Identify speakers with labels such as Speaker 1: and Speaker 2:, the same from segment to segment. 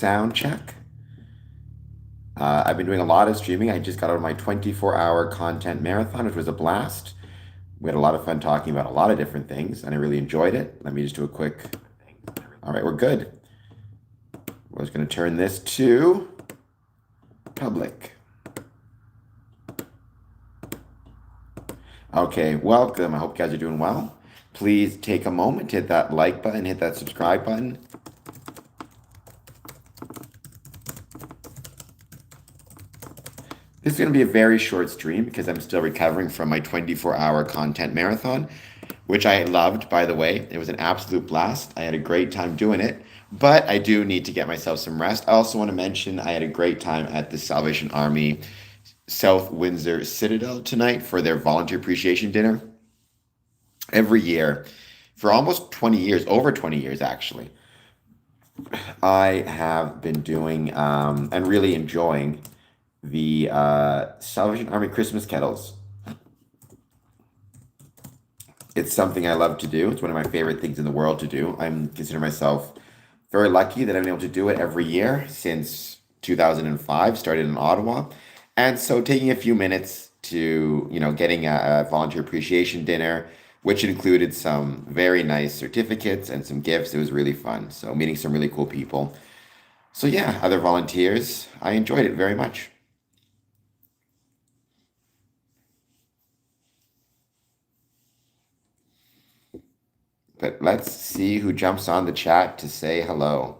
Speaker 1: sound check. I've been doing a lot of streaming. I just got out of my 24-hour content marathon, which was a blast. We had a lot of fun talking about a lot of different things, and I really enjoyed it. Let me just do a quick. All right, we're good. We're just going to turn this to public. Okay, welcome. I hope you guys are doing well. Please take a moment to hit that like button, hit that subscribe button. This is going to be a very short stream because I'm still recovering from my 24-hour content marathon, which I loved, by the way. It was an absolute blast. I had a great time doing it, but I do need to get myself some rest. I also want to mention I had a great time at the Salvation Army South Windsor Citadel tonight for their volunteer appreciation dinner. Every year, for almost 20 years, over 20 years actually, I have been doing and really enjoying the Salvation Army Christmas kettles. It's something I love to do. It's one of my favorite things in the world to do. I'm consider myself very lucky that I've been able to do it every year since 2005, started in Ottawa. And so taking a few minutes to, getting a volunteer appreciation dinner, which included some very nice certificates and some gifts. It was really fun. So meeting some really cool people. So yeah, other volunteers, I enjoyed it very much. But let's see who jumps on the chat to say hello.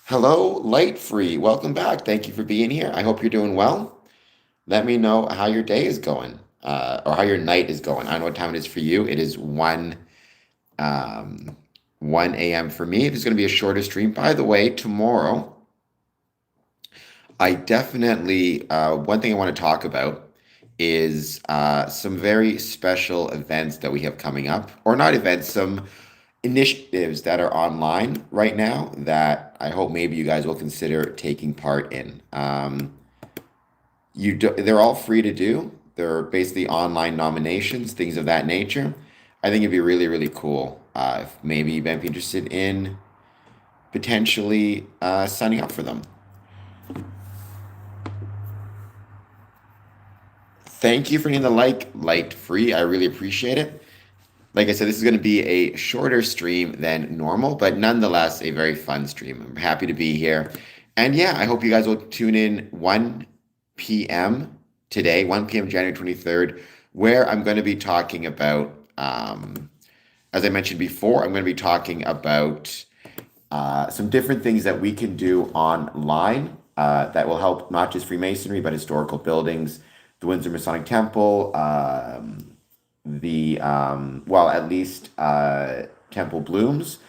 Speaker 1: Hello, Light Free. Welcome back. Thank you for being here. I hope you're doing well. Let me know how your day is going, or how your night is going. I don't know what time it is for you. It is 1 a.m. for me. It's going to be a shorter stream. By the way, tomorrow, I definitely, one thing I want to talk about is some very special events that we have coming up, or not events, some initiatives that are online right now that I hope maybe you guys will consider taking part in. They're all free to do. They're basically online nominations, things of that nature. I think it'd be really, really cool if maybe you might be interested in potentially signing up for them. Thank you for hitting the light free. I really appreciate it. Like I said, this is going to be a shorter stream than normal, but nonetheless, a very fun stream. I'm happy to be here. And yeah, I hope you guys will tune in 1 p.m. today, 1 p.m. January 23rd, where I'm going to be talking about, as I mentioned before, I'm going to be talking about some different things that we can do online that will help not just Freemasonry, but historical buildings, the Windsor Masonic Temple, at least Temple Blooms,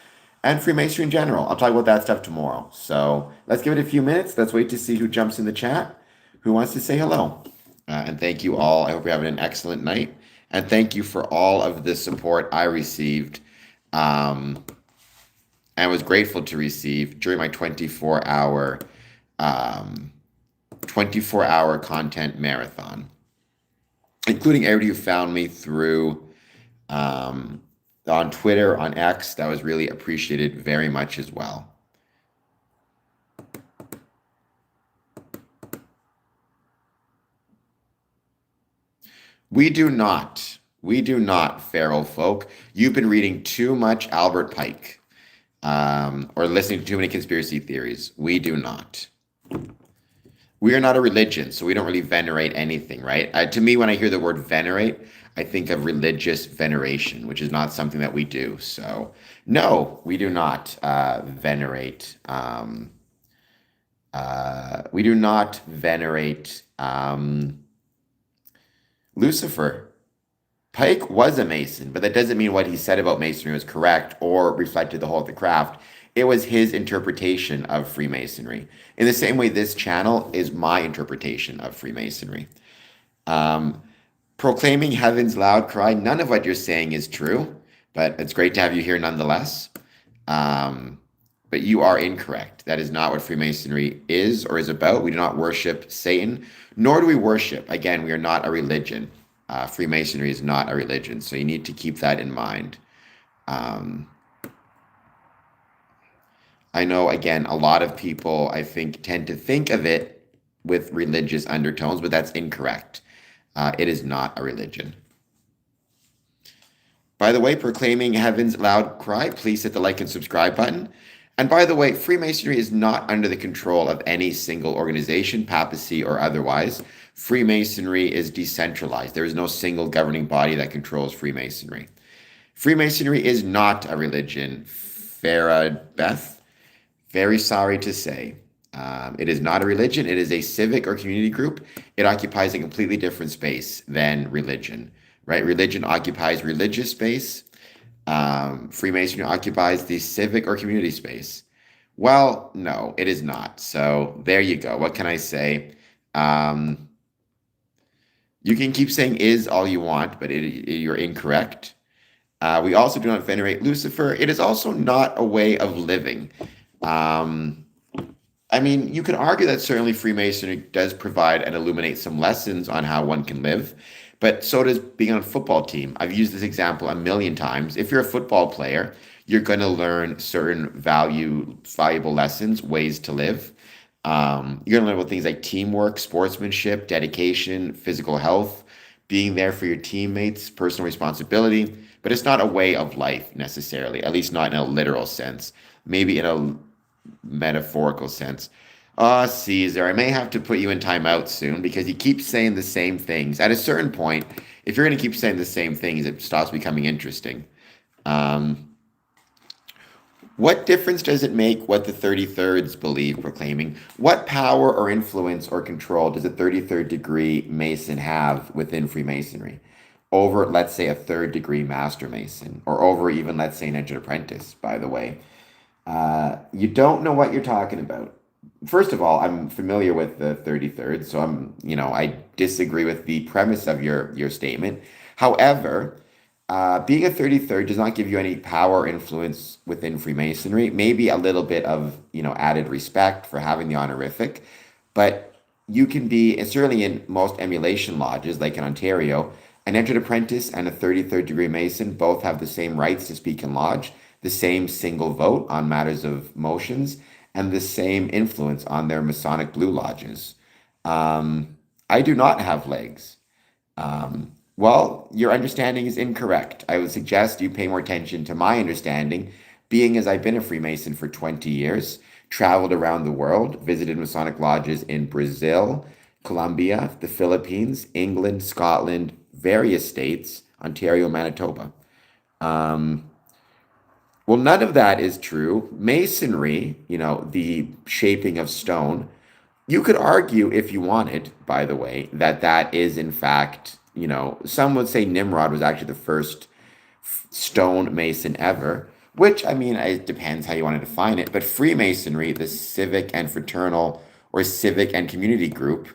Speaker 1: and Freemasonry in general. I'll talk about that stuff tomorrow. So let's give it a few minutes. Let's wait to see who jumps in the chat, who wants to say hello. And thank you all. I hope you're having an excellent night. And thank you for all of the support I received and was grateful to receive during my 24-hour content marathon, including everybody who found me through on Twitter, on X. That was really appreciated very much as well. We do not, feral folk. You've been reading too much Albert Pike, or listening to too many conspiracy theories. We do not. We are not a religion, so we don't really venerate anything, right? To me, when I hear the word venerate, I think of religious veneration, which is not something that we do. So, no, we do not venerate. We do not venerate Lucifer. Pike was a Mason, but that doesn't mean what he said about Masonry was correct or reflected the whole of the craft. It was his interpretation of Freemasonry. In the same way, this channel is my interpretation of Freemasonry. Proclaiming heaven's loud cry, none of what you're saying is true, but it's great to have you here nonetheless. But but you are incorrect. That is not what Freemasonry is or is about. We do not worship Satan, nor do we worship. Again, we are not a religion. Freemasonry is not a religion, so you need to keep that in mind. Um, I know, again, a lot of people, I think, tend to think of it with religious undertones, but that's incorrect. It is not a religion. By the way, proclaiming heaven's loud cry, please hit the like and subscribe button. And by the way, Freemasonry is not under the control of any single organization, papacy or otherwise. Freemasonry is decentralized. There is no single governing body that controls Freemasonry. Freemasonry is not a religion, Farah Beth. Very sorry to say. It is not a religion. It is a civic or community group. It occupies a completely different space than religion, right? Religion occupies religious space. Freemasonry occupies the civic or community space. Well, no, it is not. So there you go. What can I say? You can keep saying is all you want, but you're incorrect. We also do not venerate Lucifer. It is also not a way of living. I mean, you can argue that certainly Freemasonry does provide and illuminate some lessons on how one can live, but so does being on a football team. I've used this example a million times. If you're a football player, you're going to learn certain valuable lessons, ways to live. You're going to learn about things like teamwork, sportsmanship, dedication, physical health, being there for your teammates, personal responsibility, but it's not a way of life necessarily, at least not in a literal sense, maybe in a metaphorical sense. Caesar, I may have to put you in timeout soon because you keep saying the same things. At a certain point, if you're going to keep saying the same things, it stops becoming interesting. What difference does it make what the 33rds believe, proclaiming? What power or influence or control does a 33rd degree Mason have within Freemasonry over, let's say, a third degree Master Mason, or over even, let's say, an Entered Apprentice, by the way? You don't know what you're talking about. First of all, I'm familiar with the 33rd, so I disagree with the premise of your statement. However, being a 33rd does not give you any power or influence within Freemasonry. Maybe a little bit of, added respect for having the honorific, but you can be, and certainly in most emulation lodges, like in Ontario, an Entered Apprentice and a 33rd degree Mason both have the same rights to speak in lodge, the same single vote on matters of motions, and the same influence on their Masonic Blue Lodges. I do not have legs. Well, your understanding is incorrect. I would suggest you pay more attention to my understanding, being as I've been a Freemason for 20 years, traveled around the world, visited Masonic lodges in Brazil, Colombia, the Philippines, England, Scotland, various states, Ontario, Manitoba. Well, none of that is true. Masonry, the shaping of stone, you could argue if you wanted, by the way, that is in fact, some would say Nimrod was actually the first stone mason ever, which, I mean, it depends how you want to define it. But Freemasonry, the civic and fraternal or civic and community group,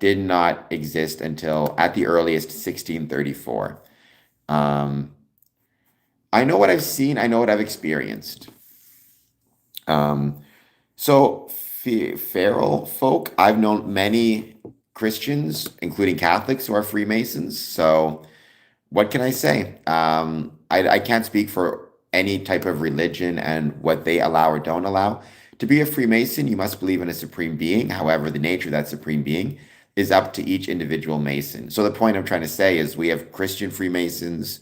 Speaker 1: did not exist until at the earliest 1634. I know what I've seen. I know what I've experienced. So feral folk, I've known many Christians, including Catholics, who are Freemasons. So what can I say? I can't speak for any type of religion and what they allow or don't allow. To be a Freemason, you must believe in a supreme being. However, the nature of that supreme being is up to each individual Mason. So the point I'm trying to say is we have Christian Freemasons,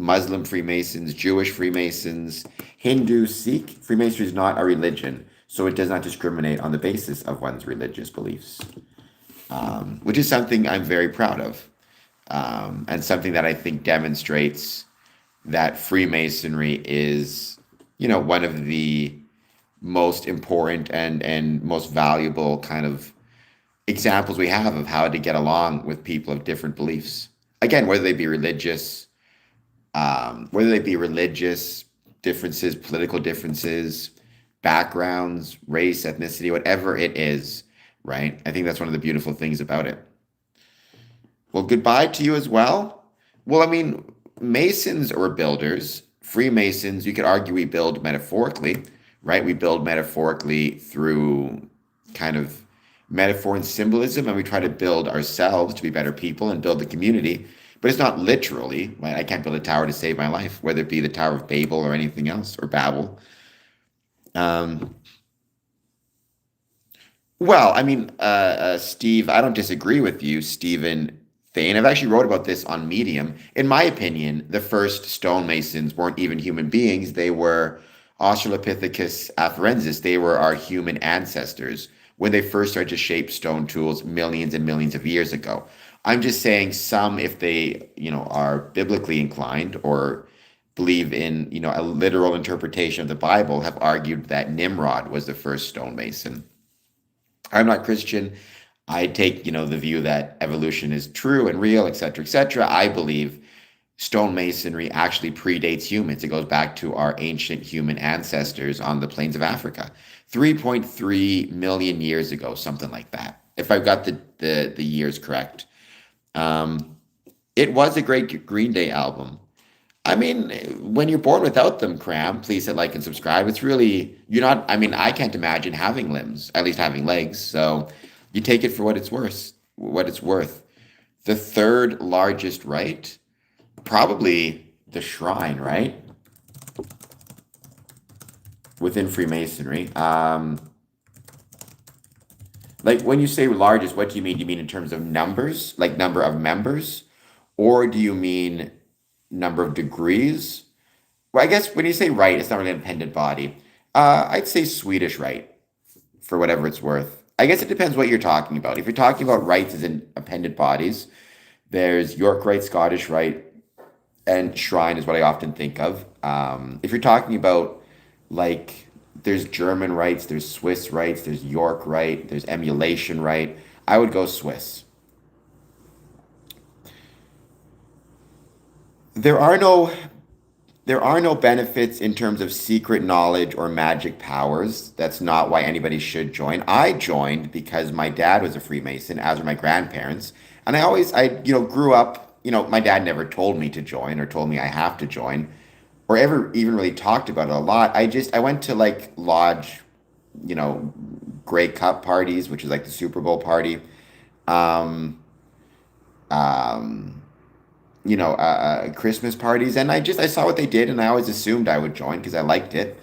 Speaker 1: Muslim Freemasons, Jewish Freemasons, Hindu, Sikh. Freemasonry is not a religion, so it does not discriminate on the basis of one's religious beliefs, which is something I'm very proud of, and something that I think demonstrates that Freemasonry is, one of the most important and most valuable kind of examples we have of how to get along with people of different beliefs. Again, whether they be religious differences, political differences, backgrounds, race, ethnicity, whatever it is, right? I think that's one of the beautiful things about it. Well, goodbye to you as well. Well, I mean, Masons or builders, Freemasons, you could argue we build metaphorically, right? We build metaphorically through kind of metaphor and symbolism, and we try to build ourselves to be better people and build the community. But it's not literally, right? I can't build a tower to save my life, whether it be the Tower of Babel or anything else, or Babel. Um, Well, I mean, Steve, I don't disagree with you, Stephen Thane. I've actually wrote about this on Medium. In my opinion, the first stonemasons weren't even human beings. They were Australopithecus afarensis. They were our human ancestors when they first started to shape stone tools millions and millions of years ago. I'm just saying some, if they, are biblically inclined or believe in, a literal interpretation of the Bible, have argued that Nimrod was the first stonemason. I'm not Christian. I take, the view that evolution is true and real, et cetera, et cetera. I believe stonemasonry actually predates humans. It goes back to our ancient human ancestors on the plains of Africa, 3.3 million years ago, something like that. If I've got the years correct. Um, it was a great Green Day album. I mean, when you're born without them, Cram, please hit like and subscribe. It's really, you're not, I mean, I can't imagine having limbs, at least having legs. So you take it for what it's worth, what it's worth. The third largest rite, probably the shrine, right? Within Freemasonry. Like when you say largest, what do you mean? Do you mean in terms of numbers, like number of members? Or do you mean number of degrees? Well, I guess when you say right, it's not really an independent body. I'd say Swedish right for whatever it's worth. I guess it depends what you're talking about. If you're talking about rights as in appendant bodies, there's York Rite, Scottish Rite, and Shrine is what I often think of. If you're talking about like there's German rights, there's Swiss rights, there's York Rite, there's Emulation Rite, I would go Swiss. There are no There are no benefits in terms of secret knowledge or magic powers. That's not why anybody should join. I joined because my dad was a Freemason, as were my grandparents. And I grew up, my dad never told me to join or told me I have to join or ever even really talked about it a lot. I went to like lodge, you know, Grey Cup parties, which is like the Super Bowl party. Um, um, Christmas parties, and I saw what they did, and I always assumed I would join because I liked it.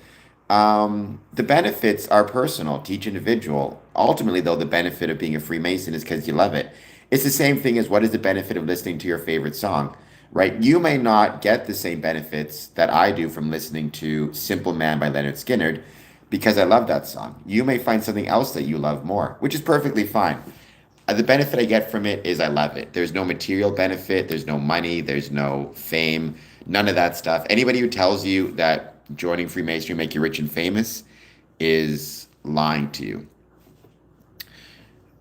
Speaker 1: The benefits are personal to each individual. Ultimately, though, the benefit of being a Freemason is because you love it. It's the same thing as what is the benefit of listening to your favorite song, right? You may not get the same benefits that I do from listening to Simple Man by Leonard Skinner because I love that song. You may find something else that you love more, which is perfectly fine. The benefit I get from it is I love it. There's no material benefit, there's no money, there's no fame, none of that stuff. Anybody who tells you that joining Freemasonry make you rich and famous is lying to you.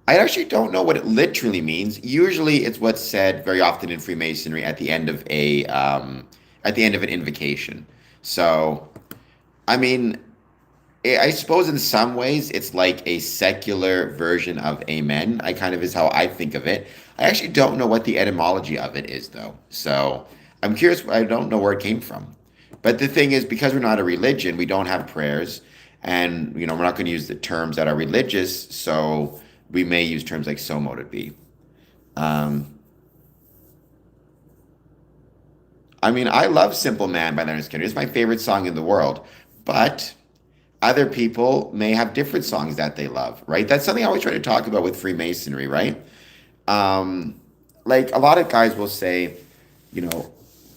Speaker 1: I actually don't know what it literally means. Usually, it's what's said very often in Freemasonry at the end of an invocation. So, I mean, I suppose in some ways it's like a secular version of amen. I kind of is how I think of it. I actually don't know what the etymology of it is though. So I'm curious. I don't know where it came from. But the thing is, because we're not a religion, we don't have prayers, and we're not going to use the terms that are religious. So we may use terms like "so mote it be." Um, I mean, I love "Simple Man" by Leonard Skinner. It's my favorite song in the world, but other people may have different songs that they love, right? That's something I always try to talk about with Freemasonry, right? Um, like a lot of guys will say, you know,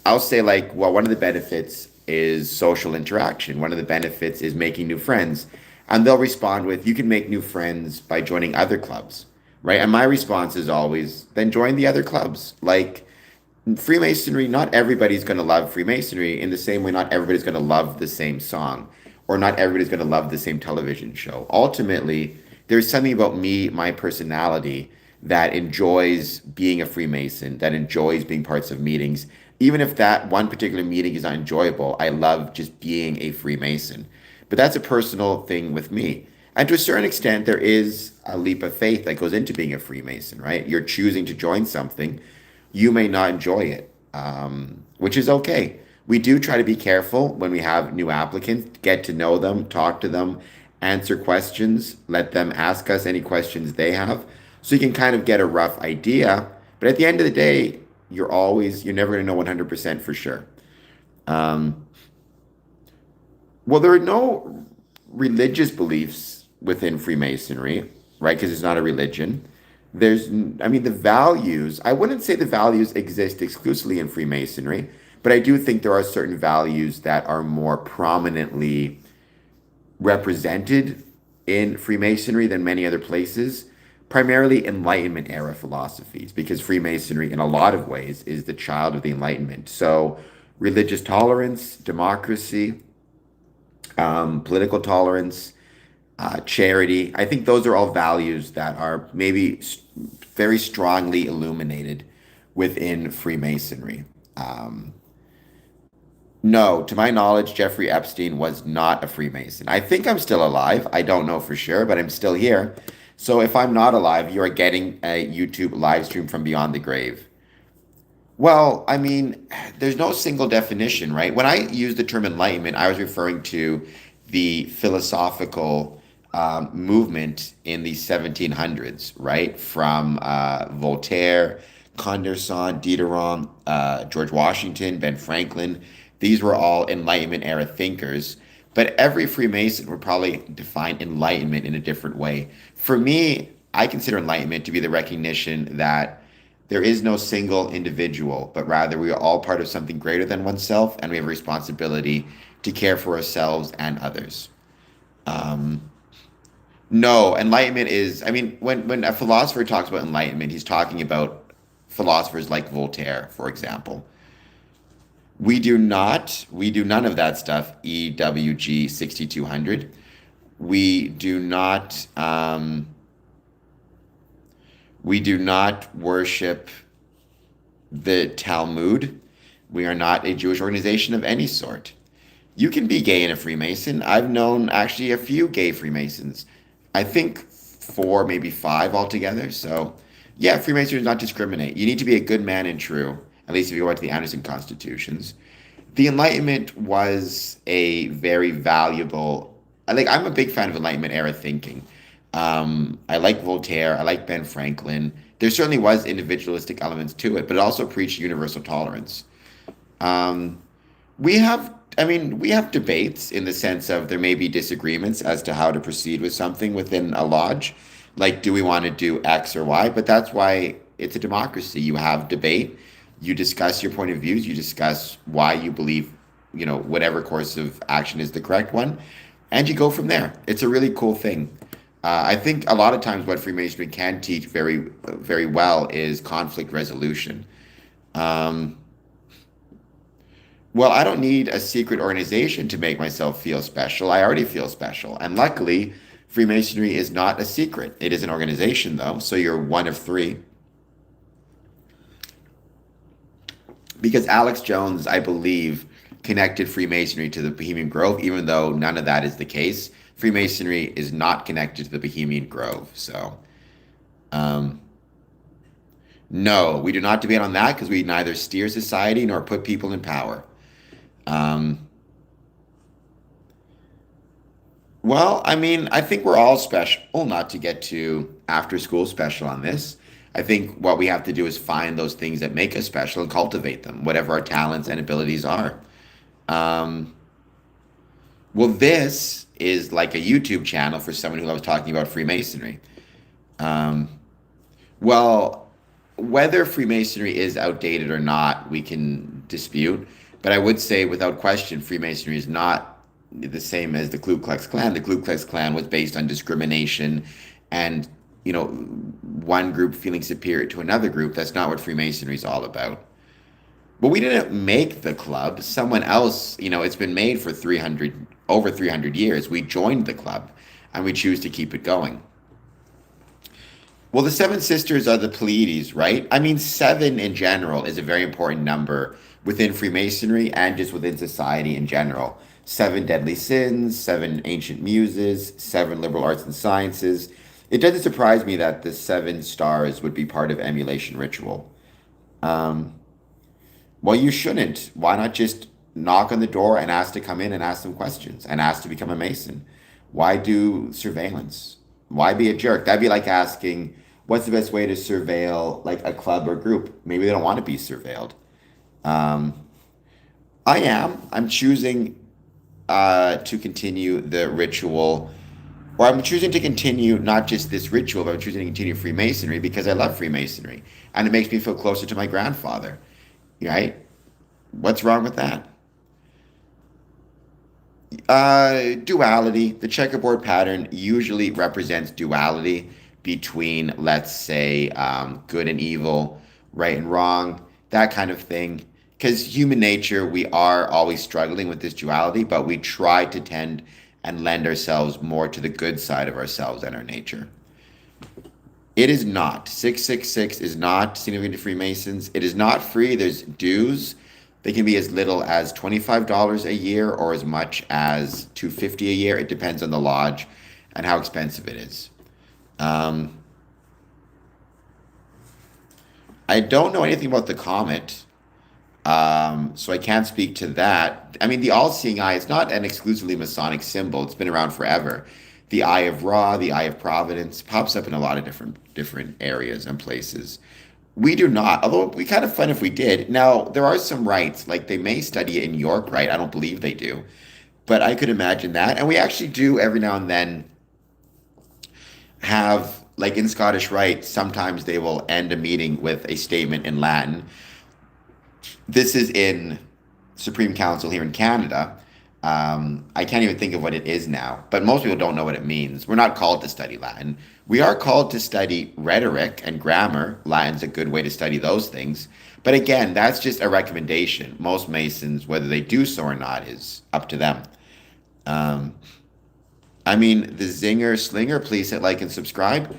Speaker 1: I'll say like, well, one of the benefits is social interaction. One of the benefits is making new friends. And they'll respond with, you can make new friends by joining other clubs, right? And my response is always, then join the other clubs. Like Freemasonry, not everybody's going to love Freemasonry in the same way not everybody's going to love the same song or not everybody's going to love the same television show. Ultimately, there's something about me, my personality, that enjoys being a Freemason, that enjoys being parts of meetings. Even if that one particular meeting is not enjoyable, I love just being a Freemason. But that's a personal thing with me. And to a certain extent, there is a leap of faith that goes into being a Freemason, right? You're choosing to join something. You may not enjoy it, which is okay. We do try to be careful when we have new applicants, get to know them, talk to them, answer questions, let them ask us any questions they have, so you can kind of get a rough idea. But at the end of the day, you're never going to know 100% for sure. Um, well, there are no religious beliefs within Freemasonry, right? Because it's not a religion. I mean, the values, I wouldn't say the values exist exclusively in Freemasonry, but I do think there are certain values that are more prominently represented in Freemasonry than many other places, primarily Enlightenment era philosophies, because Freemasonry, in a lot of ways, is the child of the Enlightenment. So, religious tolerance, democracy, political tolerance, charity. I think those are all values that are maybe very strongly illuminated within Freemasonry. Um, no, to my knowledge, Jeffrey Epstein was not a Freemason. I think I'm still alive. I don't know for sure, but I'm still here. So if I'm not alive, you are getting a YouTube live stream from beyond the grave. Well, I mean, there's no single definition, right? When I use the term enlightenment, I was referring to the philosophical movement in the 1700s, right? From Voltaire, Condorcet, Diderot, George Washington, Ben Franklin. These were all Enlightenment era thinkers. But every Freemason would probably define enlightenment in a different way. For me, I consider enlightenment to be the recognition that there is no single individual, but rather we are all part of something greater than oneself, and we have a responsibility to care for ourselves and others. Um, no, enlightenment is, I mean, when a philosopher talks about enlightenment, he's talking about philosophers like Voltaire, for example. We do none of that stuff, EWG 6200. We do not, we do not worship the Talmud. We are not a Jewish organization of any sort. You can be gay and a Freemason. I've known actually a few gay Freemasons. I think four, maybe five altogether. So, yeah, Freemasonry does not discriminate. You need to be a good man and true, at least if you go back to the Anderson constitutions. The Enlightenment was a very valuable. I'm a big fan of Enlightenment era thinking. I like Voltaire. I like Ben Franklin. There certainly was individualistic elements to it, but it also preached universal tolerance. Um, we have debates in the sense of there may be disagreements as to how to proceed with something within a lodge. Like, do we want to do X or Y? But that's why it's a democracy. You have debate, you discuss your point of views, you discuss why you believe, whatever course of action is the correct one, and you go from there. It's a really cool thing. I think a lot of times what Freemasonry can teach very, very well is conflict resolution. Um, Well, I don't need a secret organization to make myself feel special. I already feel special. And luckily, Freemasonry is not a secret. It is an organization, though, so you're one of three. Because Alex Jones, I believe, connected Freemasonry to the Bohemian Grove, even though none of that is the case. Freemasonry is not connected to the Bohemian Grove. So, um, no, we do not debate on that because we neither steer society nor put people in power. Um, Well, I mean, I think we're all special, not to get to after school special on this. I think what we have to do is find those things that make us special and cultivate them, whatever our talents and abilities are. Um, well, this is like a YouTube channel for someone who loves talking about Freemasonry. Um, well, whether Freemasonry is outdated or not, we can dispute. But I would say, without question, Freemasonry is not the same as the Ku Klux Klan. The Ku Klux Klan was based on discrimination and, one group feeling superior to another group. That's not what Freemasonry is all about. But we didn't make the club. Someone else, it's been made for 300 years. We joined the club and we choose to keep it going. Well, the seven sisters are the Pleiades, right? I mean, seven in general is a very important number within Freemasonry and just within society in general. Seven deadly sins, seven ancient muses, seven liberal arts and sciences. It doesn't surprise me that the seven stars would be part of emulation ritual. Um, well, you shouldn't. Why not just knock on the door and ask to come in and ask them questions and ask to become a Mason. Why do surveillance? Why be a jerk? That'd be like asking, what's the best way to surveil like a club or group? Maybe they don't want to be surveilled. Um, I am. I'm choosing to continue the ritual, or I'm choosing to continue not just this ritual, but I'm choosing to continue Freemasonry because I love Freemasonry and it makes me feel closer to my grandfather. Right? What's wrong with that? Duality. The checkerboard pattern usually represents duality between, let's say, good and evil, right and wrong, that kind of thing. Because human nature, we are always struggling with this duality, but we try to tend and lend ourselves more to the good side of ourselves and our nature. It is not. 666 is not significant to Freemasons. It is not free. There's dues. They can be as little as $25 a year or as much as $250 a year. It depends on the lodge and how expensive it is. I don't know anything about the comet, so I can't speak to that. I mean, the all-seeing eye, it's not an exclusively Masonic symbol. It's been around forever. The Eye of Ra, the Eye of Providence, pops up in a lot of different areas and places. We do not, although it'd be kind of fun if we did. Now, there are some rites, like they may study it in York, right? I don't believe they do, but I could imagine that. And we actually do every now and then have, like in Scottish Rite, sometimes they will end a meeting with a statement in Latin. This is in Supreme Council here in Canada. I can't even think of what it is now, but most people don't know what it means. We're not called to study Latin. We are called to study rhetoric and grammar. Latin's a good way to study those things. But again, that's just a recommendation. Most Masons, whether they do so or not, is up to them. Um, I mean, the Zinger Slinger, please hit like and subscribe.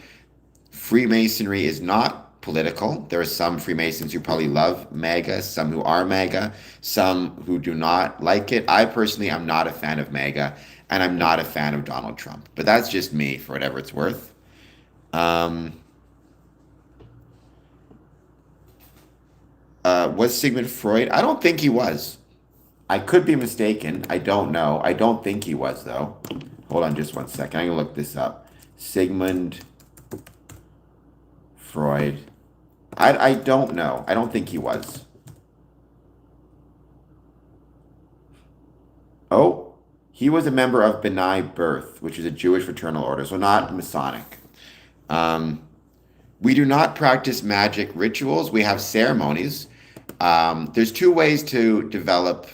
Speaker 1: Freemasonry is not political. There are some Freemasons who probably love MAGA, some who are MAGA, some who do not like it. I personally am not a fan of MAGA, and I'm not a fan of Donald Trump. But that's just me, for whatever it's worth. Um, was Sigmund Freud? I don't think he was. I could be mistaken. I don't know. I don't think he was, though. Hold on just one second. I'm going to look this up. Sigmund Freud. I don't know. I don't think he was. Oh, he was a member of B'nai B'rith, which is a Jewish fraternal order, so not Masonic. Um, we do not practice magic rituals. We have ceremonies. There's two ways to develop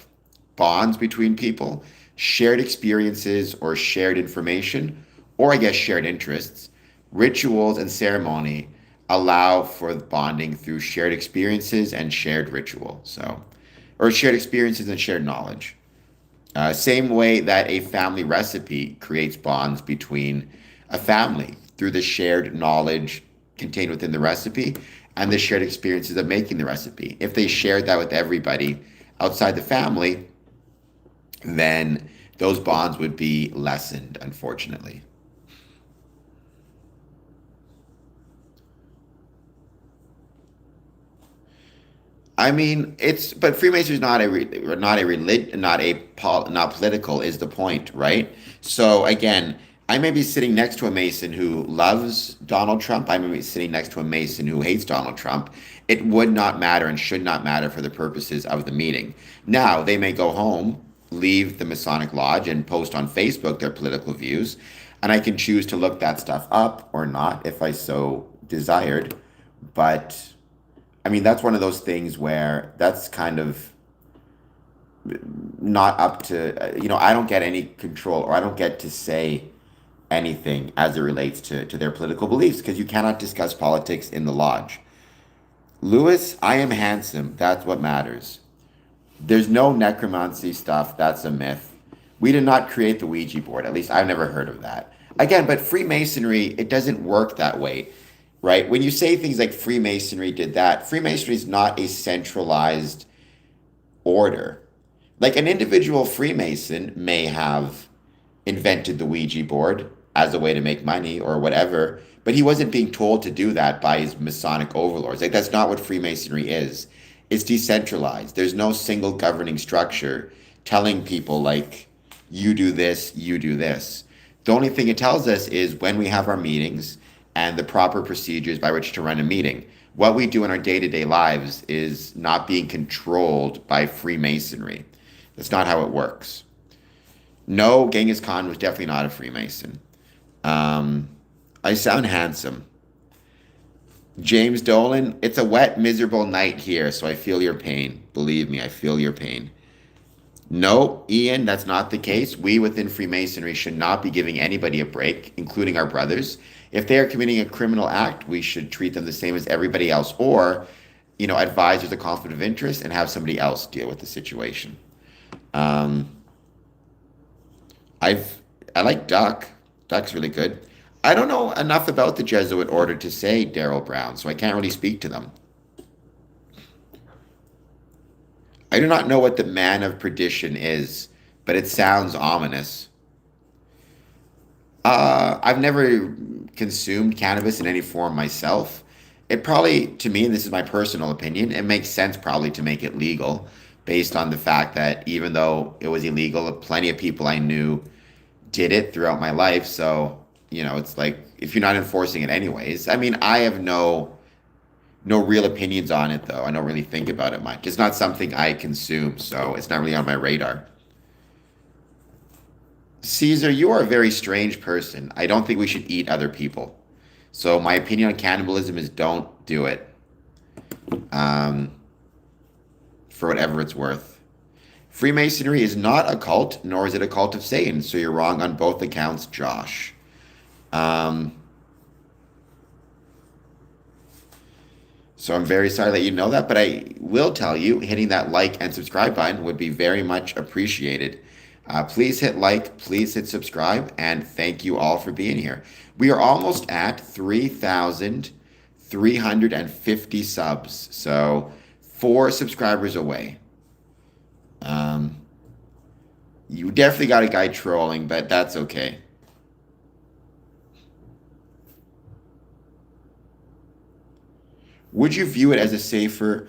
Speaker 1: bonds between people: shared experiences or shared information, or I guess shared interests. Rituals and ceremony allow for bonding through shared experiences and shared ritual. So, or shared experiences and shared knowledge. Same way that a family recipe creates bonds between a family through the shared knowledge contained within the recipe and the shared experiences of making the recipe. If they shared that with everybody outside the family, then those bonds would be lessened, unfortunately. I mean, but Freemasonry is not not a religion, not political is the point, right? So again, I may be sitting next to a Mason who loves Donald Trump. I may be sitting next to a Mason who hates Donald Trump. It would not matter and should not matter for the purposes of the meeting. Now, they may go home, leave the Masonic Lodge, and post on Facebook their political views, and I can choose to look that stuff up or not if I so desired. But I mean, that's one of those things where that's kind of not up to, I don't get any control, or I don't get to say anything as it relates to their political beliefs, because you cannot discuss politics in the lodge. Lewis, I am handsome. That's what matters. There's no necromancy stuff. That's a myth. We did not create the Ouija board. At least I've never heard of that. Again, but Freemasonry, it doesn't work that way, right? When you say things like Freemasonry did that, Freemasonry is not a centralized order. Like an individual Freemason may have invented the Ouija board as a way to make money or whatever, but he wasn't being told to do that by his Masonic overlords. Like, that's not what Freemasonry is. It's decentralized. There's no single governing structure telling people like, you do this, you do this. The only thing it tells us is when we have our meetings and the proper procedures by which to run a meeting. What we do in our day-to-day lives is not being controlled by Freemasonry. That's not how it works. No, Genghis Khan was definitely not a Freemason. Um, I sound handsome. James Dolan, it's a wet, miserable night here, so I feel your pain. Believe me, I feel your pain. No, Ian, that's not the case. We within Freemasonry should not be giving anybody a break, including our brothers. If they are committing a criminal act, we should treat them the same as everybody else, or, advise there's a conflict of interest and have somebody else deal with the situation. Um, I like Duck. Duck's really good. I don't know enough about the Jesuit order to say Daryl Brown, so I can't really speak to them. I do not know what the man of perdition is, but it sounds ominous. I've never consumed cannabis in any form myself. It probably, to me, and this is my personal opinion, it makes sense probably to make it legal based on the fact that even though it was illegal, plenty of people I knew did it throughout my life. So, it's like if you're not enforcing it anyways. I mean, I have no real opinions on it though. I don't really think about it much. It's not something I consume, so it's not really on my radar. Caesar, you are a very strange person. I don't think we should eat other people. So my opinion on cannibalism is don't do it. Um, for whatever it's worth. Freemasonry is not a cult, nor is it a cult of Satan. So you're wrong on both accounts, Josh. Um, So I'm very sorry that you know that, but I will tell you hitting that like and subscribe button would be very much appreciated. Please hit like, please hit subscribe, and thank you all for being here. We are almost at 3,350 subs, so 4 subscribers away. Um, you definitely got a guy trolling, but that's okay. Would you view it as a safer?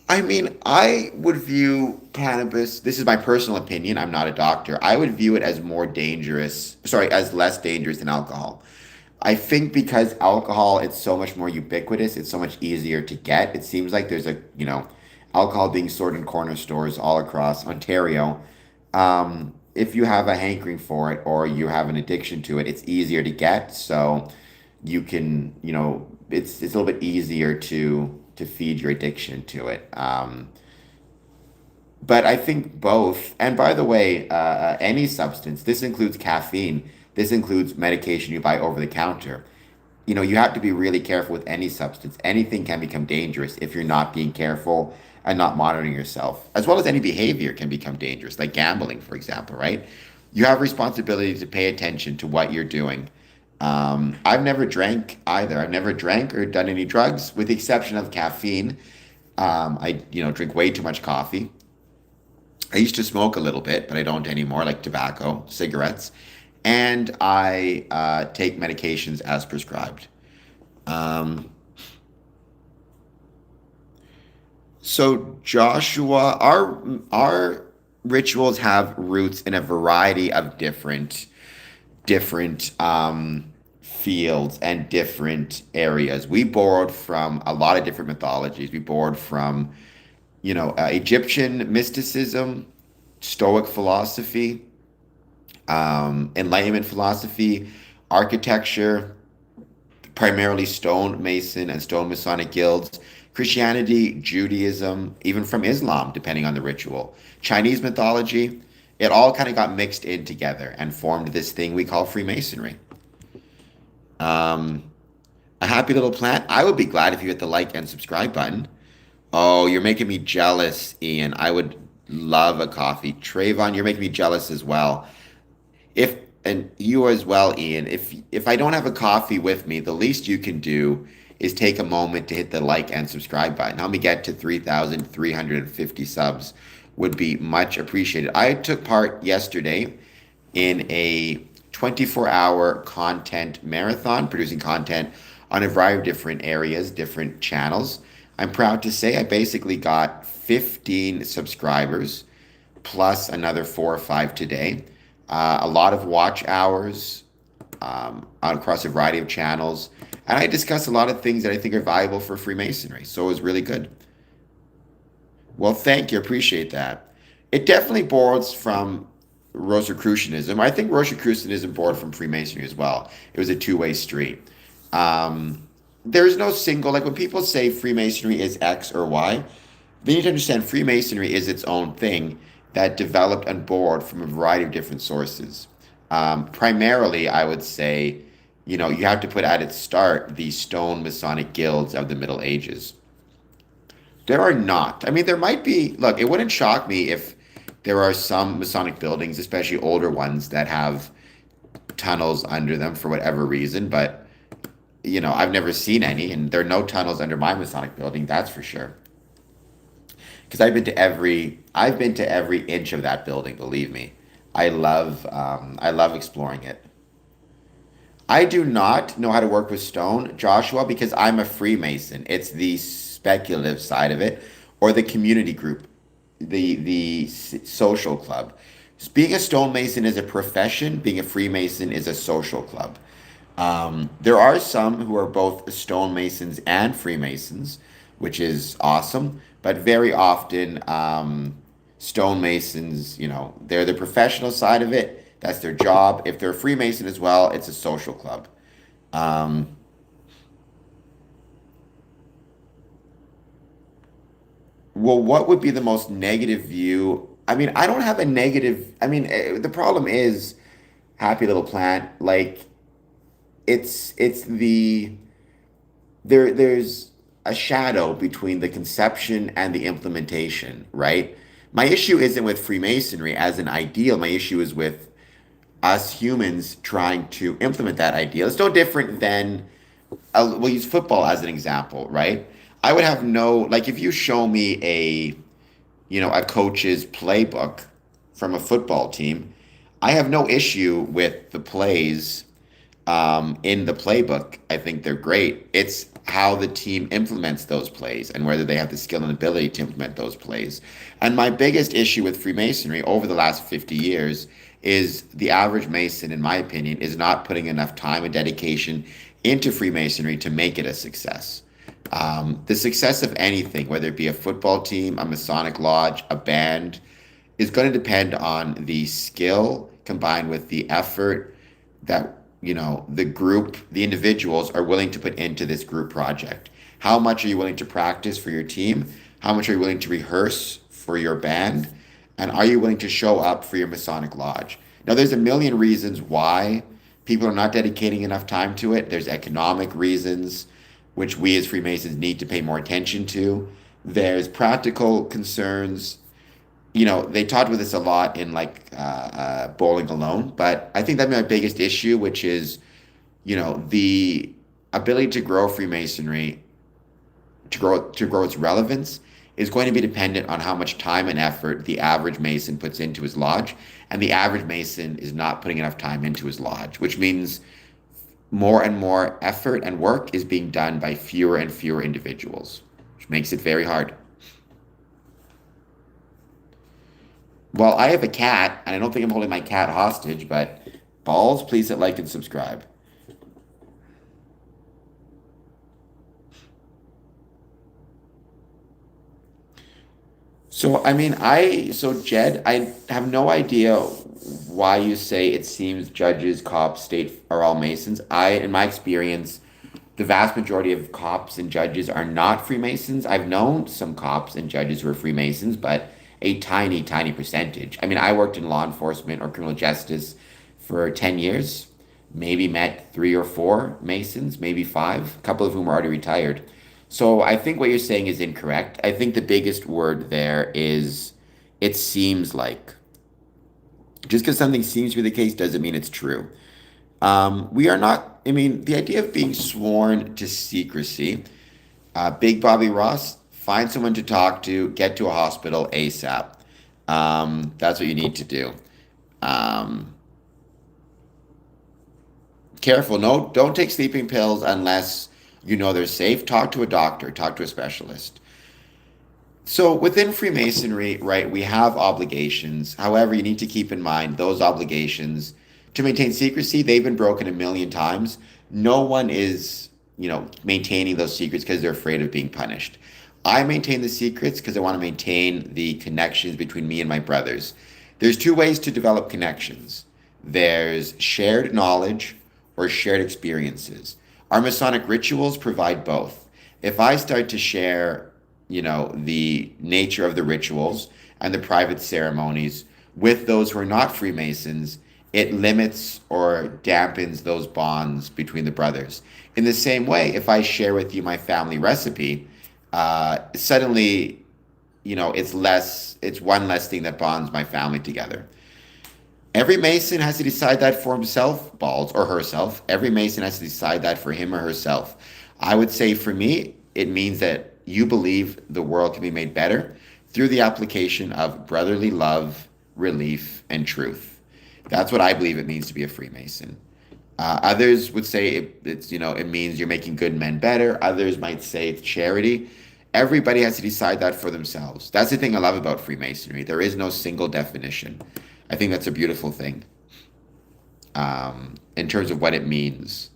Speaker 1: I mean, I would view cannabis, this is my personal opinion, I'm not a doctor. I would view it as more dangerous, sorry, as less dangerous than alcohol. I think because alcohol, it's so much more ubiquitous, it's so much easier to get. It seems like there's alcohol being sold in corner stores all across Ontario. If you have a hankering for it or you have an addiction to it, it's easier to get. So you can, it's a little bit easier to feed your addiction to it. But I think both, and by the way, any substance, this includes caffeine, this includes medication you buy over the counter. You have to be really careful with any substance. Anything can become dangerous if you're not being careful and not monitoring yourself, as well as any behavior can become dangerous, like gambling, for example, right? You have responsibility to pay attention to what you're doing. I've never drank either. I've never drank or done any drugs, with the exception of caffeine. I drink way too much coffee. I used to smoke a little bit, but I don't anymore, like tobacco, cigarettes, and I take medications as prescribed. Um, so Joshua, our rituals have roots in a variety of different fields and different areas. We borrowed from a lot of different mythologies. We borrowed from, Egyptian mysticism, Stoic philosophy, Enlightenment philosophy, architecture, primarily stone mason and stone Masonic guilds, Christianity, Judaism, even from Islam, depending on the ritual, Chinese mythology. It all kind of got mixed in together and formed this thing we call Freemasonry. Um, a happy little plant. I would be glad if you hit the like and subscribe button. Oh, you're making me jealous, Ian. I would love a coffee. Trayvon, you're making me jealous as well. If and you as well, Ian. If I don't have a coffee with me, the least you can do is take a moment to hit the like and subscribe button. Help me get to 3,350 subs would be much appreciated. I took part yesterday in a 24-hour content marathon, producing content on a variety of different areas, different channels. I'm proud to say I basically got 15 subscribers plus another 4 or 5 today. A lot of watch hours across a variety of channels. And I discuss a lot of things that I think are valuable for Freemasonry. So it was really good. Well, thank you. Appreciate that. It definitely borrows from Rosicrucianism. I think Rosicrucianism borrowed from Freemasonry as well. It was a two-way street. There's no single, like when people say Freemasonry is X or Y, they need to understand Freemasonry is its own thing that developed and borrowed from a variety of different sources. Primarily, I would say, you have to put at its start the stone Masonic guilds of the Middle Ages. There are not. I mean, there might be. Look, it wouldn't shock me if there are some Masonic buildings, especially older ones, that have tunnels under them for whatever reason. But, I've never seen any, and there are no tunnels under my Masonic building, that's for sure. Because I've been to every inch of that building, believe me. I love exploring it. I do not know how to work with stone, Joshua, because I'm a Freemason. It's the speculative side of it, or the community group, the social club. Being a stonemason is a profession. Being a Freemason is a social club. There are some who are both stonemasons and Freemasons, which is awesome. But very often, stonemasons, they're the professional side of it. That's their job. If they're a Freemason as well, it's a social club. Um, well, what would be the most negative view? I mean, I don't have a negative. I mean, the problem is Happy Little Plant. Like, it's there's a shadow between the conception and the implementation, right? My issue isn't with Freemasonry as an ideal. My issue is with us humans trying to implement that ideal. It's no different than we'll use football as an example, right? I would have no like if you show me a coach's playbook from a football team, I have no issue with the plays in the playbook. I think they're great. It's how the team implements those plays and whether they have the skill and ability to implement those plays. And my biggest issue with Freemasonry over the last 50 years is the average Mason, in my opinion, is not putting enough time and dedication into Freemasonry to make it a success. The success of anything, whether it be a football team, a Masonic lodge, a band, is going to depend on the skill combined with the effort that the group, the individuals are willing to put into this group project. How much are you willing to practice for your team? How much are you willing to rehearse for your band? And are you willing to show up for your Masonic lodge? Now, there's a million reasons why people are not dedicating enough time to it. There's economic reasons, which we as Freemasons need to pay more attention to. There's practical concerns. They talked about this a lot in like bowling alone, but I think that's my biggest issue, which is, the ability to grow Freemasonry, to grow its relevance, is going to be dependent on how much time and effort the average Mason puts into his lodge, and the average Mason is not putting enough time into his lodge, which means more and more effort and work is being done by fewer and fewer individuals, which makes it very hard. Well, I have a cat, and I don't think I'm holding my cat hostage, but balls, please hit like and subscribe. So, I mean, Jed, I have no idea why you say it seems judges, cops, state are all Masons. In my experience, the vast majority of cops and judges are not Freemasons. I've known some cops and judges who are Freemasons, but a tiny, tiny percentage. I mean, I worked in law enforcement or criminal justice for 10 years, maybe met 3 or 4 Masons, maybe 5, a couple of whom are already retired. So I think what you're saying is incorrect. I think the biggest word there is it seems like. Just because something seems to be the case doesn't mean it's true. We are not, I mean, the idea of being sworn to secrecy, Big Bobby Ross, find someone to talk to, get to a hospital ASAP. That's what you need to do. Um, Careful, no, don't take sleeping pills unless You know they're safe, talk to a doctor, talk to a specialist. So within Freemasonry, right, we have obligations. However, you need to keep in mind those obligations to maintain secrecy, they've been broken a million times. No one is, maintaining those secrets because they're afraid of being punished. I maintain the secrets because I want to maintain the connections between me and my brothers. There's two ways to develop connections. There's shared knowledge or shared experiences. Our Masonic rituals provide both. If I start to share the nature of the rituals and the private ceremonies with those who are not Freemasons, it limits or dampens those bonds between the brothers. In the same way, if I share with you my family recipe, suddenly, it's one less thing that bonds my family together. Every Mason has to decide that for himself, Balls, or herself. Every Mason has to decide that for him or herself. I would say for me, it means that you believe the world can be made better through the application of brotherly love, relief, and truth. That's what I believe it means to be a Freemason. Others would say it means you're making good men better. Others might say it's charity. Everybody has to decide that for themselves. That's the thing I love about Freemasonry. There is no single definition. I think that's a beautiful thing in terms of what it means.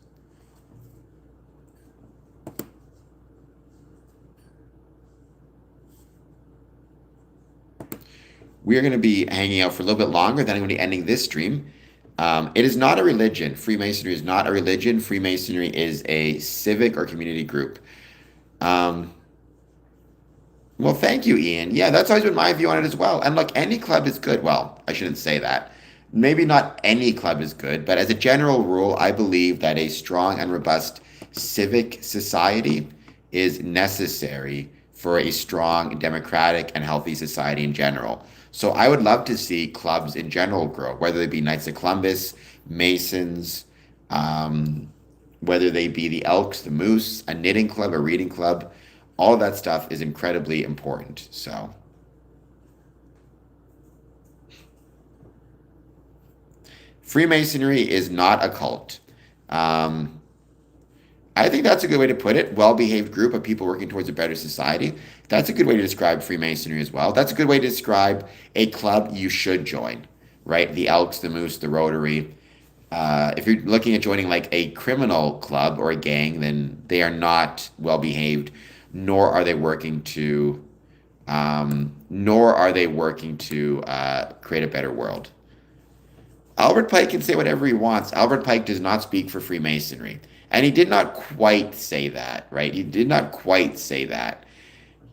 Speaker 1: We are going to be hanging out for a little bit longer. Then I'm going to be ending this stream. It is not a religion. Freemasonry is not a religion. Freemasonry is a civic or community group. Well, thank you, Ian. Yeah, that's always been my view on it as well. And look, any club is good. Well, I shouldn't say that. Maybe not any club is good, but as a general rule, I believe that a strong and robust civic society is necessary for a strong, democratic, and healthy society in general. So I would love to see clubs in general grow, whether they be Knights of Columbus, Masons, whether they be the Elks, the Moose, a knitting club, a reading club. All of that stuff is incredibly important. So Freemasonry is not a cult. Um, I think that's a good way to put it. Well-behaved group of people working towards a better society. That's a good way to describe Freemasonry as well. That's a good way to describe a club you should join, right? The Elks, the Moose, the Rotary. If you're looking at joining like a criminal club or a gang, then they are not well-behaved, nor are they working to, create a better world. Albert Pike can say whatever he wants. Albert Pike does not speak for Freemasonry. And he did not quite say that, right? He did not quite say that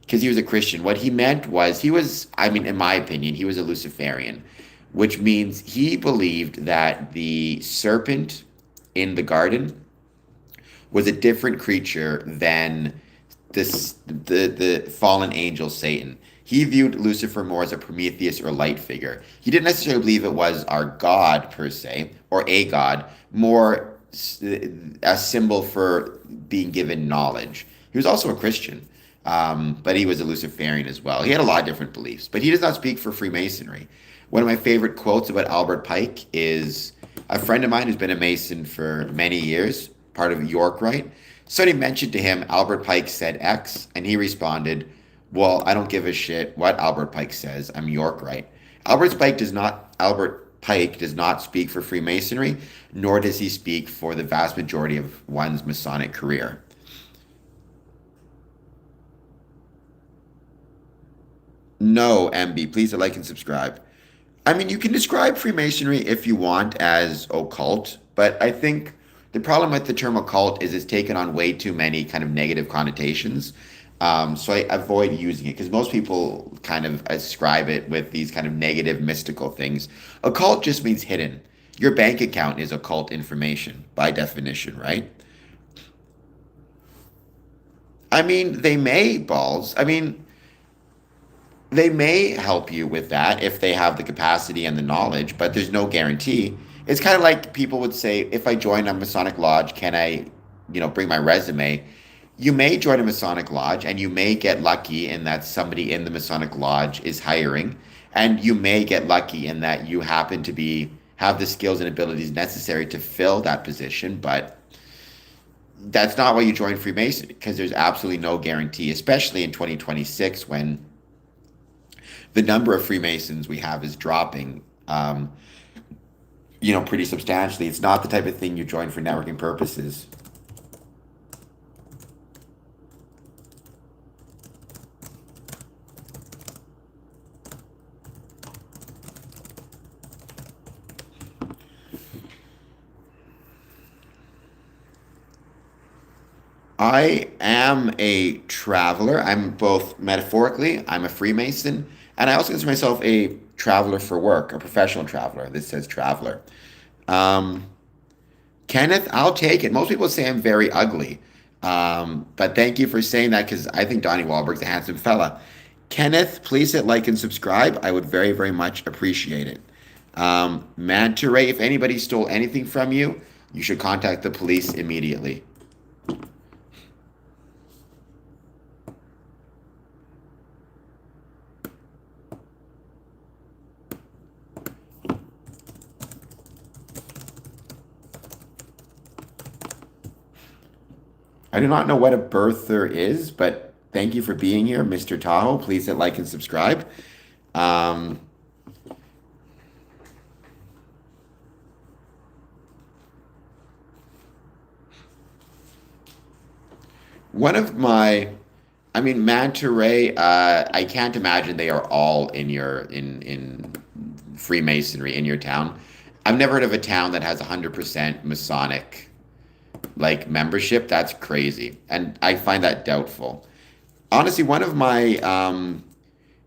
Speaker 1: because he was a Christian. What he meant was in my opinion, he was a Luciferian, which means he believed that the serpent in the garden was a different creature than the fallen angel Satan. He viewed Lucifer more as a Prometheus or light figure. He didn't necessarily believe it was our God per se, or a God, more a symbol for being given knowledge. He was also a Christian, but he was a Luciferian as well. He had a lot of different beliefs, but he does not speak for Freemasonry. One of my favorite quotes about Albert Pike is a friend of mine who's been a Mason for many years, part of York Rite. Somebody mentioned to him, Albert Pike said X, and he responded, well, I don't give a shit what Albert Pike says. I'm York Rite. Albert Pike does not speak for Freemasonry, nor does he speak for the vast majority of one's Masonic career. No, MB, please like and subscribe. I mean, you can describe Freemasonry if you want as occult, but I think the problem with the term occult is it's taken on way too many kind of negative connotations. So I avoid using it because most people kind of ascribe it with these kind of negative mystical things. Occult just means hidden. Your bank account is occult information by definition, right? I mean, they may, Balls. I mean, they may help you with that if they have the capacity and the knowledge, but there's no guarantee. It's kind of like people would say, if I join a Masonic lodge, can I, bring my resume? You may join a Masonic lodge and you may get lucky in that somebody in the Masonic lodge is hiring, and you may get lucky in that you happen to have the skills and abilities necessary to fill that position, but that's not why you join Freemason, because there's absolutely no guarantee, especially in 2026 when the number of Freemasons we have is dropping, pretty substantially. It's not the type of thing you join for networking purposes. I am a traveler. I'm both metaphorically, I'm a Freemason, and I also consider myself a traveler for work, a professional traveler. This says traveler. Um, Kenneth, I'll take it. Most people say I'm very ugly. But thank you for saying that because I think Donnie Wahlberg's a handsome fella. Kenneth, please hit like and subscribe. I would very, very much appreciate it. Manta Ray, if anybody stole anything from you, you should contact the police immediately. I do not know what a birther is, but thank you for being here, Mr. Tahoe. Please hit like and subscribe. Um, one of my, I mean, Manta Ray, I can't imagine they are all in Freemasonry in your town. I've never heard of a town that has 100% Masonic like membership. That's crazy, and I find that doubtful. Honestly, one of my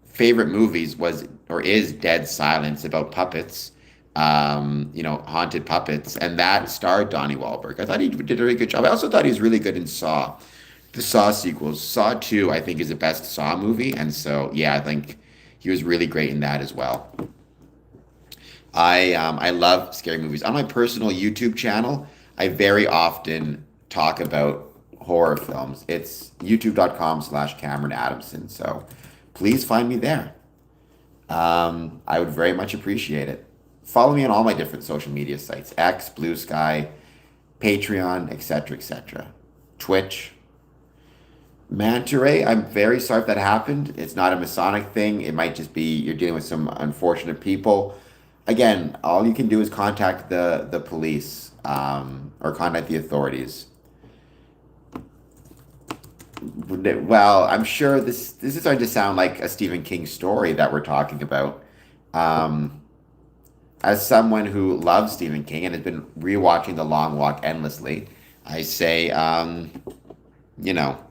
Speaker 1: favorite movies was or is Dead Silence about puppets, haunted puppets, and that starred Donnie Wahlberg. I thought he did a really good job. I also thought he was really good in Saw, the Saw sequels. Saw 2, I think, is the best Saw movie, and so yeah, I think he was really great in that as well. I love scary movies. On my personal YouTube channel, I very often talk about horror films. It's youtube.com/Cameron Adamson. So please find me there. I would very much appreciate it. Follow me on all my different social media sites: X, Blue Sky, Patreon, etc., etc. Twitch. Manta Ray, I'm very sorry if that happened. It's not a Masonic thing. It might just be you're dealing with some unfortunate people. Again, all you can do is contact the police or contact the authorities. Well, I'm sure this is starting to sound like a Stephen King story that we're talking about. Um, as someone who loves Stephen King and has been rewatching The Long Walk endlessly, I say, you know,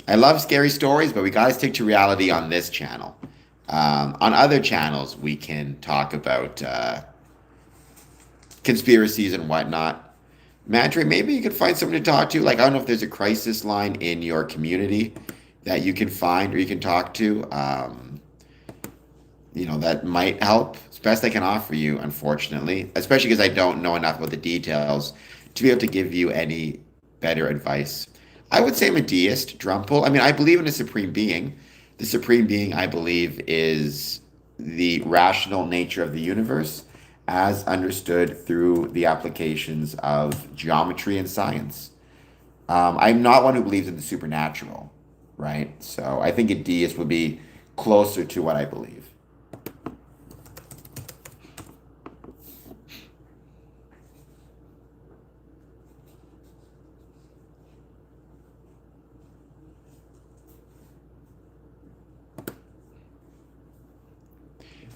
Speaker 1: I love scary stories, but we gotta stick to reality on this channel. On other channels, we can talk about conspiracies and whatnot. Mantry, maybe you could find someone to talk to. Like, I don't know if there's a crisis line in your community that you can find or you can talk to. That might help. It's best I can offer you, unfortunately, especially because I don't know enough about the details to be able to give you any better advice. I would say I'm a deist, Drumpel. I mean, I believe in a supreme being. The supreme being, I believe, is the rational nature of the universe as understood through the applications of geometry and science. I'm not one who believes in the supernatural, right? So I think a deist would be closer to what I believe.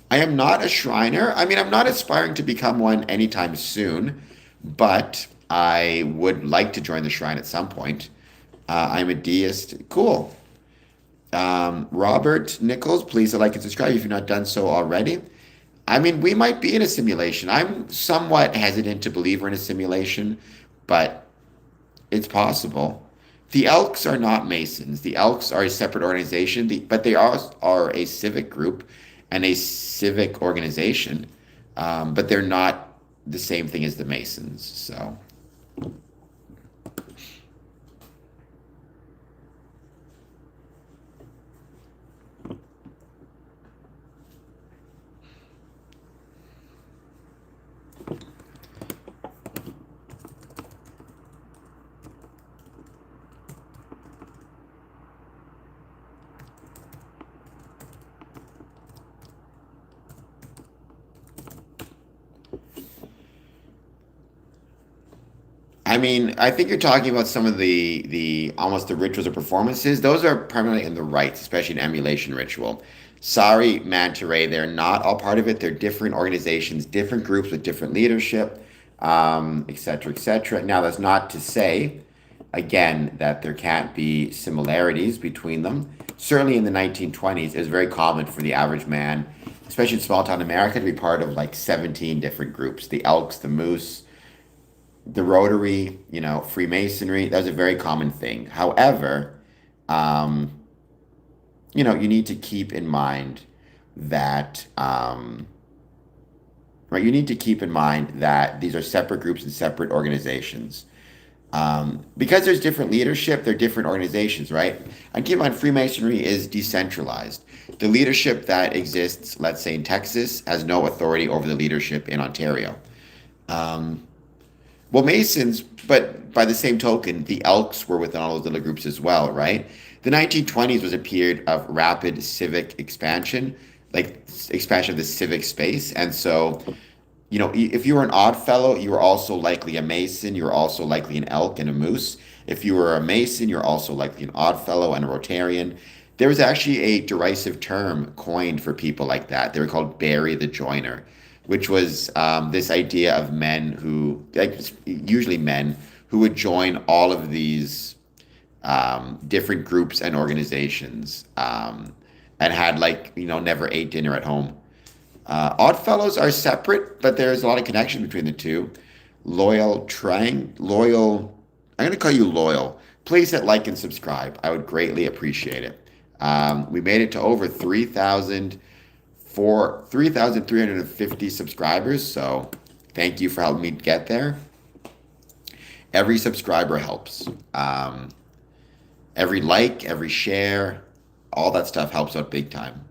Speaker 1: I am not a Shriner. I mean, I'm not aspiring to become one anytime soon, but I would like to join the Shrine at some point. I'm a deist. Cool. Robert Nichols, please like and subscribe if you've not done so already. I mean, we might be in a simulation. I'm somewhat hesitant to believe we're in a simulation, but it's possible. The Elks are not Masons. The Elks are a separate organization, but they are a civic group and a civic organization, but they're not the same thing as the Masons. So, I mean, I think you're talking about some of the almost the rituals or performances. Those are primarily in the rites, especially an emulation ritual. Sorry, Manta Ray, they're not all part of it. They're different organizations, different groups with different leadership, et cetera, et cetera. Now, that's not to say, again, that there can't be similarities between them. Certainly in the 1920s, it was very common for the average man, especially in small town America, to be part of like 17 different groups: the Elks, the Moose, the Rotary, Freemasonry. That was a very common thing. However, um, you need to keep in mind that, right, you need to keep in mind that these are separate groups and separate organizations. Because there's different leadership, they're different organizations, right? And keep in mind, Freemasonry is decentralized. The leadership that exists, let's say in Texas, has no authority over the leadership in Ontario. Um, Well, Masons, but by the same token, the Elks were within all those little groups as well, right? The 1920s was a period of rapid civic expansion, like expansion of the civic space. And so, if you were an odd fellow, you were also likely a Mason. You were also likely an Elk and a Moose. If you were a Mason, you're also likely an odd fellow and a Rotarian. There was actually a derisive term coined for people like that. They were called Barry the Joiner, which was this idea of men who, like usually men, who would join all of these different groups and organizations, and had never ate dinner at home. Oddfellows are separate, but there's a lot of connection between the two. Loyal. I'm going to call you Loyal. Please hit like and subscribe. I would greatly appreciate it. We made it to over 3,350 subscribers. So thank you for helping me get there. Every subscriber helps. Every like, every share, all that stuff helps out big time.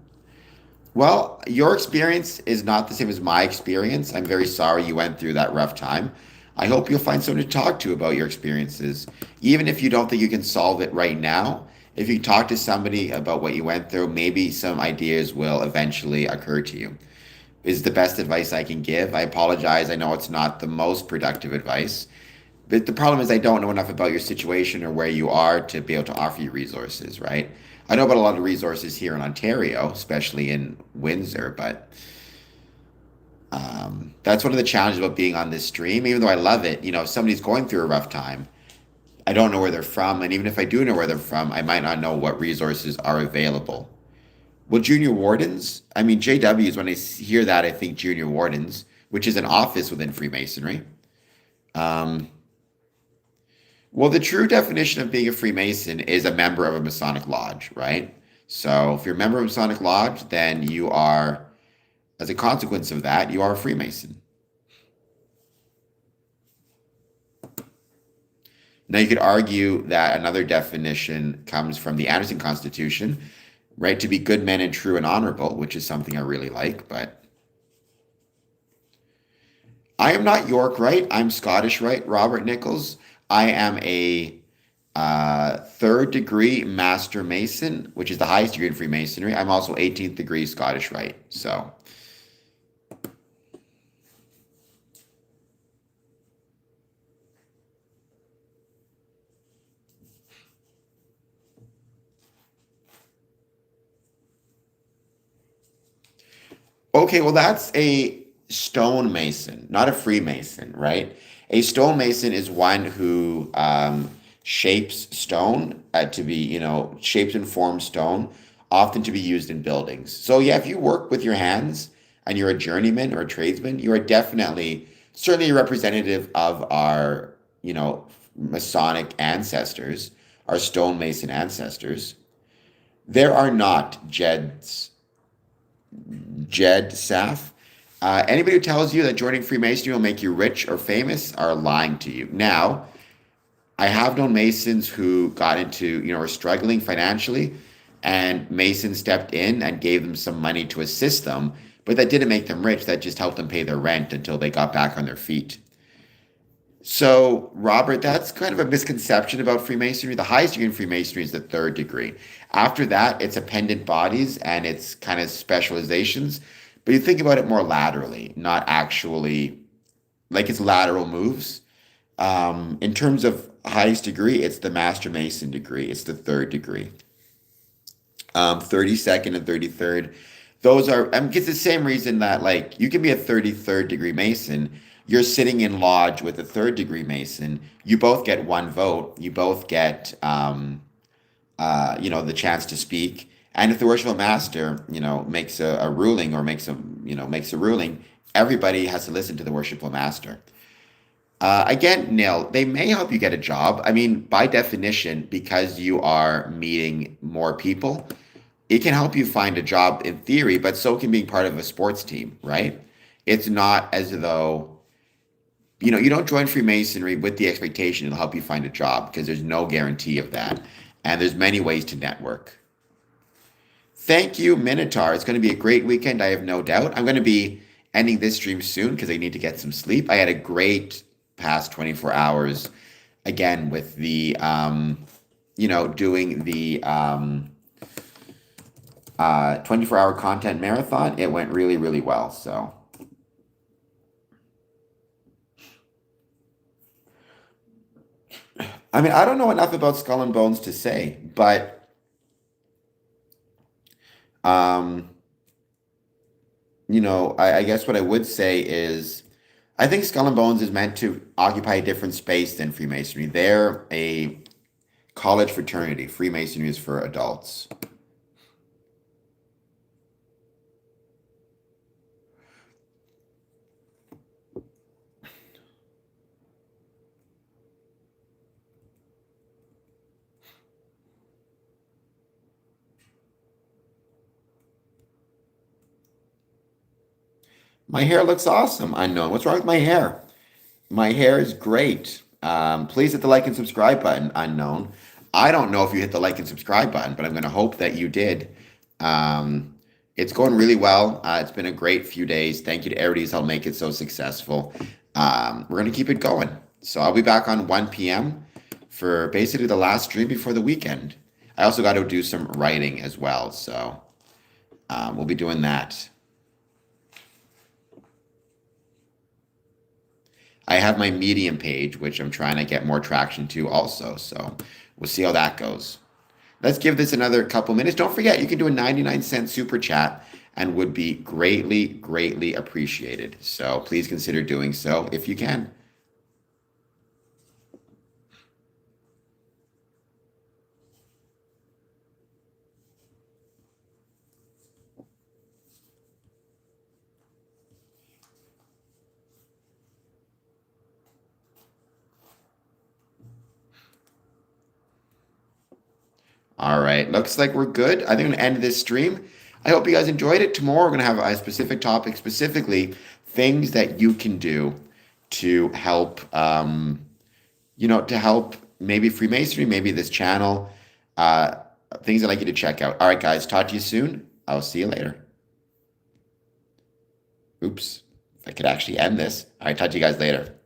Speaker 1: Well, your experience is not the same as my experience. I'm very sorry you went through that rough time. I hope you'll find someone to talk to about your experiences. Even if you don't think you can solve it right now, if you talk to somebody about what you went through, maybe some ideas will eventually occur to you. Is the best advice I can give. I apologize. I know it's not the most productive advice. But the problem is I don't know enough about your situation or where you are to be able to offer you resources, right? I know about a lot of resources here in Ontario, especially in Windsor, but that's one of the challenges about being on this stream. Even though I love it, if somebody's going through a rough time, I don't know where they're from. And even if I do know where they're from, I might not know what resources are available. Well, junior wardens, I mean, JWs, when I hear that, I think junior wardens, which is an office within Freemasonry. Um, well, the true definition of being a Freemason is a member of a Masonic lodge, right? So if you're a member of a Masonic lodge, then you are, as a consequence of that, you are a Freemason. Now, you could argue that another definition comes from the Anderson Constitution, right? To be good men and true and honorable, which is something I really like, but I am not York right. I'm Scottish right, Robert Nichols. I am a third degree Master Mason, which is the highest degree in Freemasonry. I'm also 18th degree Scottish right. So, okay, well, that's a stonemason, not a Freemason, right? A stonemason is one who shapes stone to be, shapes and forms stone, often to be used in buildings. So, yeah, if you work with your hands and you're a journeyman or a tradesman, you are definitely, certainly a representative of our, Masonic ancestors, our stonemason ancestors. There are not Jed Saf. Anybody who tells you that joining Freemasonry will make you rich or famous are lying to you. Now, I have known Masons who got into, were struggling financially, and Masons stepped in and gave them some money to assist them, but that didn't make them rich. That just helped them pay their rent until they got back on their feet. So, Robert, that's kind of a misconception about Freemasonry. The highest degree in Freemasonry is the third degree. After that, it's appendant bodies and it's kind of specializations. But you think about it more laterally, not actually like it's lateral moves. In terms of highest degree, it's the Master Mason degree. It's the third degree. 32nd and 33rd. Those are, it's the same reason that like you can be a 33rd degree Mason. You're sitting in lodge with a third degree Mason. You both get one vote. You both get, the chance to speak. And if the worshipful master, makes a ruling or makes a ruling, everybody has to listen to the worshipful master. Again, Nil, they may help you get a job. I mean, by definition, because you are meeting more people, it can help you find a job in theory, but so can being part of a sports team, right? It's not as though, you don't join Freemasonry with the expectation it'll help you find a job because there's no guarantee of that. And there's many ways to network. Thank you, Minotaur. It's going to be a great weekend, I have no doubt. I'm going to be ending this stream soon because I need to get some sleep. I had a great past 24 hours again with the, doing the 24-hour content marathon. It went really, really well. So, I mean, I don't know enough about Skull and Bones to say, but um, I guess what I would say is I think Skull and Bones is meant to occupy a different space than Freemasonry. They're a college fraternity. Freemasonry is for adults. My hair looks awesome. Unknown. What's wrong with my hair? My hair is great. Please hit the like and subscribe button, unknown. I don't know if you hit the like and subscribe button, but I'm going to hope that you did. It's going really well. It's been a great few days. Thank you to everybody who's helped make it so successful. We're going to keep it going. So I'll be back on 1 p.m. for basically the last stream before the weekend. I also got to do some writing as well. So we'll be doing that. I have my Medium page, which I'm trying to get more traction to also. So we'll see how that goes. Let's give this another couple minutes. Don't forget, you can do a 99-cent super chat and would be greatly, greatly appreciated. So please consider doing so if you can. All right, looks like we're good. I think I'm going to end this stream. I hope you guys enjoyed it. Tomorrow we're going to have a specific topic, specifically things that you can do to help, to help maybe Freemasonry, maybe this channel, things I'd like you to check out. All right, guys, talk to you soon. I'll see you later. Oops, if I could actually end this. All right, talk to you guys later.